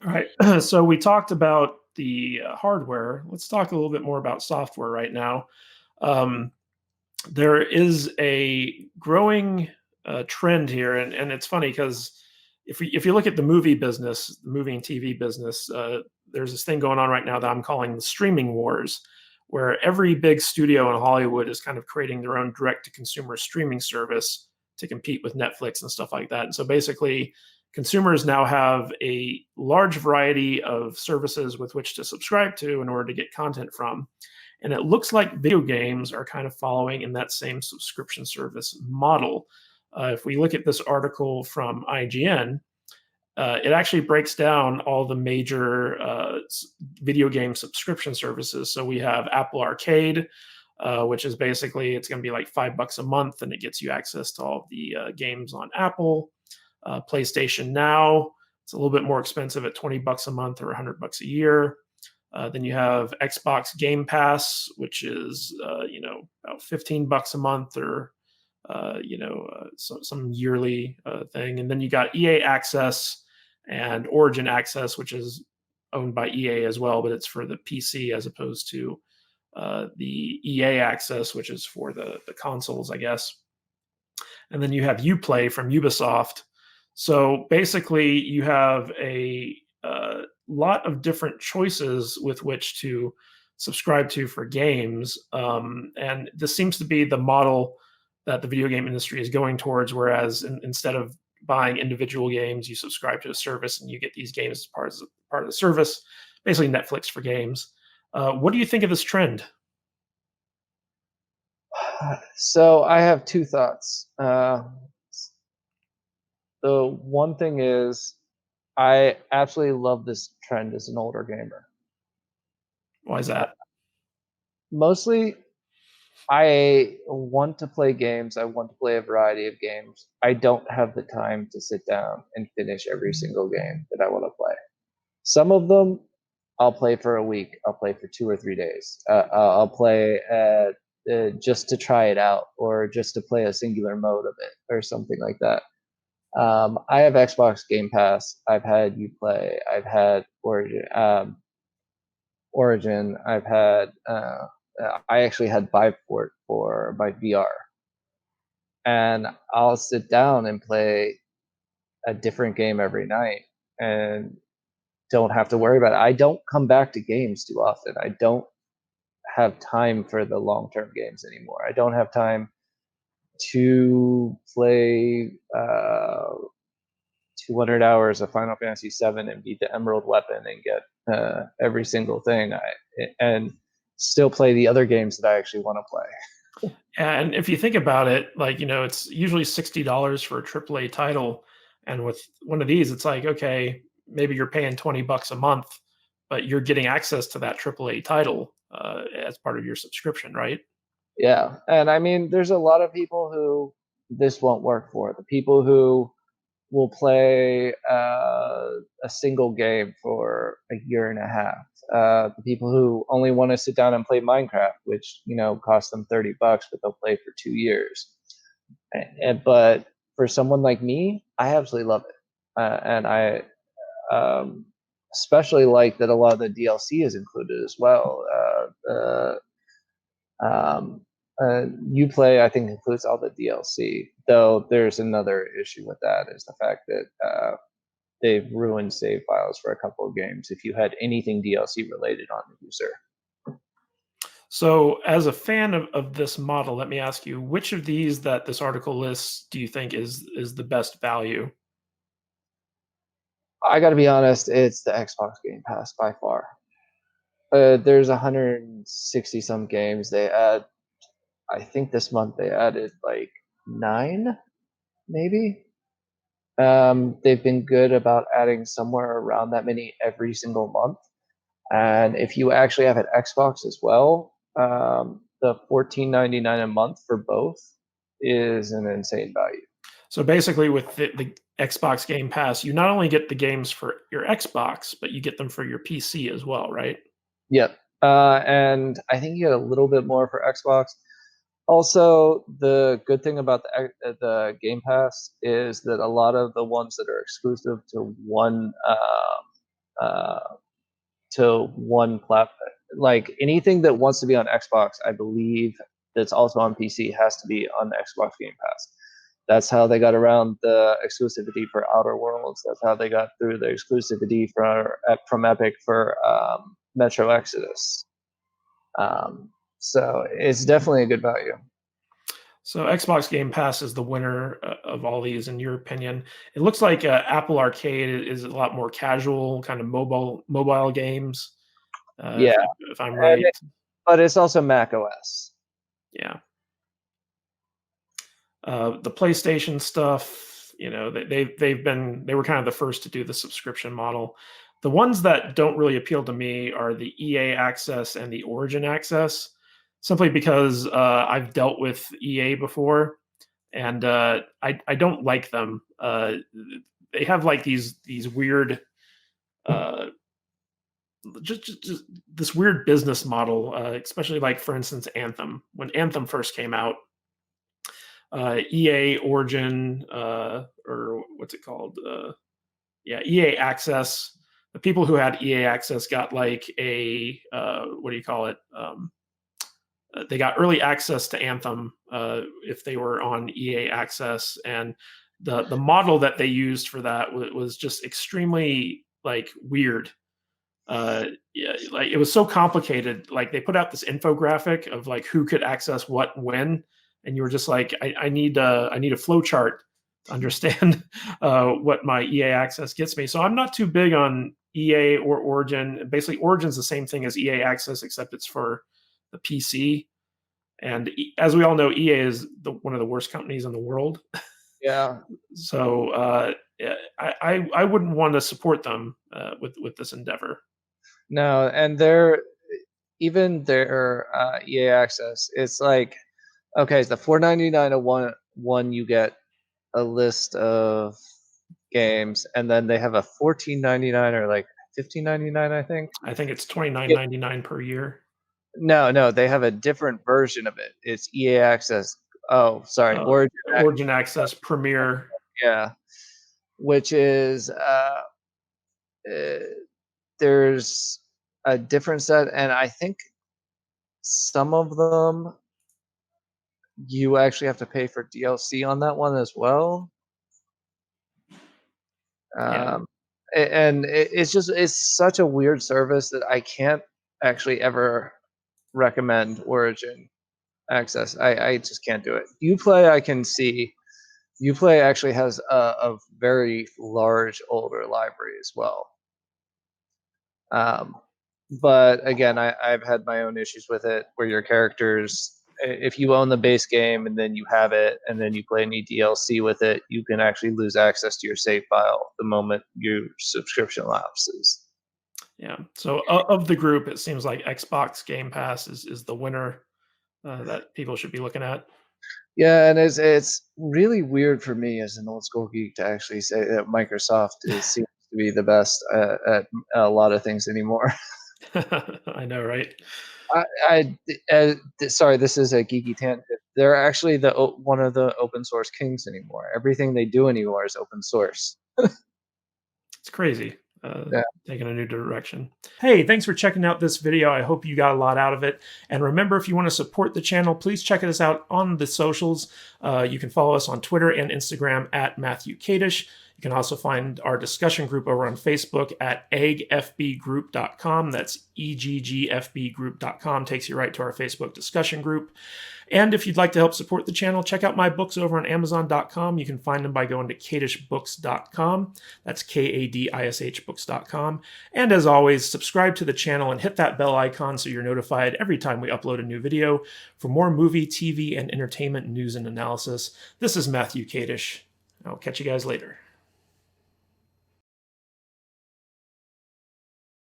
All right. So we talked about the hardware. Let's talk a little bit more about software right now. Um, there is a growing trend here, and it's funny because if you look at the movie business, the movie and TV business, there's this thing going on right now that I'm calling the streaming wars, where every big studio in Hollywood is kind of creating their own direct to consumer streaming service to compete with Netflix and stuff like that. And so basically, consumers now have a large variety of services with which to subscribe to in order to get content from. And it looks like video games are kind of following in that same subscription service model. If we look at this article from IGN, it actually breaks down all the major video game subscription services. So we have Apple Arcade, which is basically it's going to be like $5 a month, and it gets you access to all of the games on Apple. PlayStation Now, it's a little bit more expensive at $20 a month or $100 a year. Then you have Xbox Game Pass, which is about $15 a month or some yearly thing. And then you got EA Access and Origin Access, which is owned by EA as well, but it's for the PC as opposed to the EA Access, which is for the consoles, I guess. And then you have Uplay from Ubisoft. So basically, you have a lot of different choices with which to subscribe to for games. And this seems to be the model that the video game industry is going towards, whereas instead of buying individual games, you subscribe to a service and you get these games as part of the service, basically Netflix for games. What do you think of this trend? So I have two thoughts. The one thing is, I absolutely love this trend as an older gamer. Why is that? Mostly, I want to play games. I want to play a variety of games. I don't have the time to sit down and finish every single game that I want to play. Some of them I'll play for a week. I'll play for 2 or 3 days. I'll play just to try it out or just to play a singular mode of it or something like that. I have Xbox Game Pass. I've had Uplay. I've had Origin. I've had. I actually had Viveport for my VR, and I'll sit down and play a different game every night, and don't have to worry about it. I don't come back to games too often. I don't have time for the long term games anymore. I don't have time to play 200 hours of Final Fantasy VII and beat the Emerald Weapon and get every single thing, and still play the other games that I actually want to play. And if you think about it, it's usually $60 for a AAA title. And with one of these, it's like, okay, maybe you're paying $20 a month, but you're getting access to that AAA title as part of your subscription, right? Yeah, and I mean, there's a lot of people who this won't work for. The people who will play a single game for a year and a half. The people who only want to sit down and play Minecraft, which costs them $30, but they'll play for 2 years. But for someone like me, I absolutely love it, and I especially like that a lot of the DLC is included as well. Um, Uplay, I think, includes all the DLC, though there's another issue with that is the fact that they've ruined save files for a couple of games if you had anything DLC related on the user. So, as a fan of this model, let me ask you, which of these that this article lists do you think is the best value? I got to be honest, it's the Xbox Game Pass by far. There's 160 some games. They add, I think this month they added like 9, maybe. They've been good about adding somewhere around that many every single month. And if you actually have an Xbox as well, the $14.99 a month for both is an insane value. So basically, with the Xbox Game Pass, you not only get the games for your Xbox, but you get them for your PC as well, right? Yep. And I think you get a little bit more for Xbox. Also, the good thing about the Game Pass is that a lot of the ones that are exclusive to one to one platform. Like anything that wants to be on Xbox, I believe that's also on PC has to be on the Xbox Game Pass. That's how they got around the exclusivity for Outer Worlds. That's how they got through the exclusivity from Epic for Metro Exodus. So it's definitely a good value. So Xbox Game Pass is the winner of all these, in your opinion. It looks like Apple Arcade is a lot more casual, kind of mobile games. Yeah, if I'm right. But it's also Mac OS. Yeah. The PlayStation stuff, they were kind of the first to do the subscription model. The ones that don't really appeal to me are the EA Access and the Origin Access, simply because I've dealt with EA before, and I don't like them. They have like these weird, just this weird business model, especially like, for instance, Anthem. When Anthem first came out, EA Origin, or what's it called? EA Access. The people who had EA Access got like a what do you call it? They got early access to Anthem if they were on EA Access, and the model that they used for that was just extremely like weird. Yeah, like it was so complicated. Like they put out this infographic of like who could access what when, and you were just like, I need a flow chart to understand what my EA Access gets me. So I'm not too big on EA or Origin. Basically, Origin's the same thing as EA Access, except it's for the PC. And as we all know, EA is one of the worst companies in the world. Yeah. So I wouldn't want to support them with this endeavor. No, and even their EA Access, it's like, okay, it's the $4.99 a one you get a list of games, and then they have a $14.99 or like $15.99, I think. I think it's $29.99 per year. No, they have a different version of it. It's EA Access. Oh, sorry, Origin Access Premier. Yeah, which is there's a different set, and I think some of them you actually have to pay for DLC on that one as well. Yeah. And it's such a weird service that I can't actually ever recommend Origin Access. I just can't do it. Uplay, I can see. Uplay actually has a very large older library as well. But again, I've had my own issues with it, where your characters, if you own the base game and then you have it and then you play any DLC with it, you can actually lose access to your save file the moment your subscription lapses. Yeah. So of the group, it seems like Xbox Game Pass is the winner that people should be looking at. Yeah, and it's really weird for me as an old school geek to actually say that Microsoft seems to be the best at a lot of things anymore. I know, right? Sorry, this is a geeky tangent. They're actually one of the open source kings anymore. Everything they do anymore is open source. It's crazy. Yeah. Taking a new direction. Hey, thanks for checking out this video. I hope you got a lot out of it. And remember, if you want to support the channel, please check us out on the socials. You can follow us on Twitter and Instagram at Matthew Kadish. You can also find our discussion group over on Facebook at eggfbgroup.com. That's eggfbgroup.com. Takes you right to our Facebook discussion group. And if you'd like to help support the channel, check out my books over on Amazon.com. You can find them by going to kadishbooks.com. That's KADISH books.com. And as always, subscribe to the channel and hit that bell icon so you're notified every time we upload a new video for more movie, TV, and entertainment news and analysis. This is Matthew Kadish. I'll catch you guys later.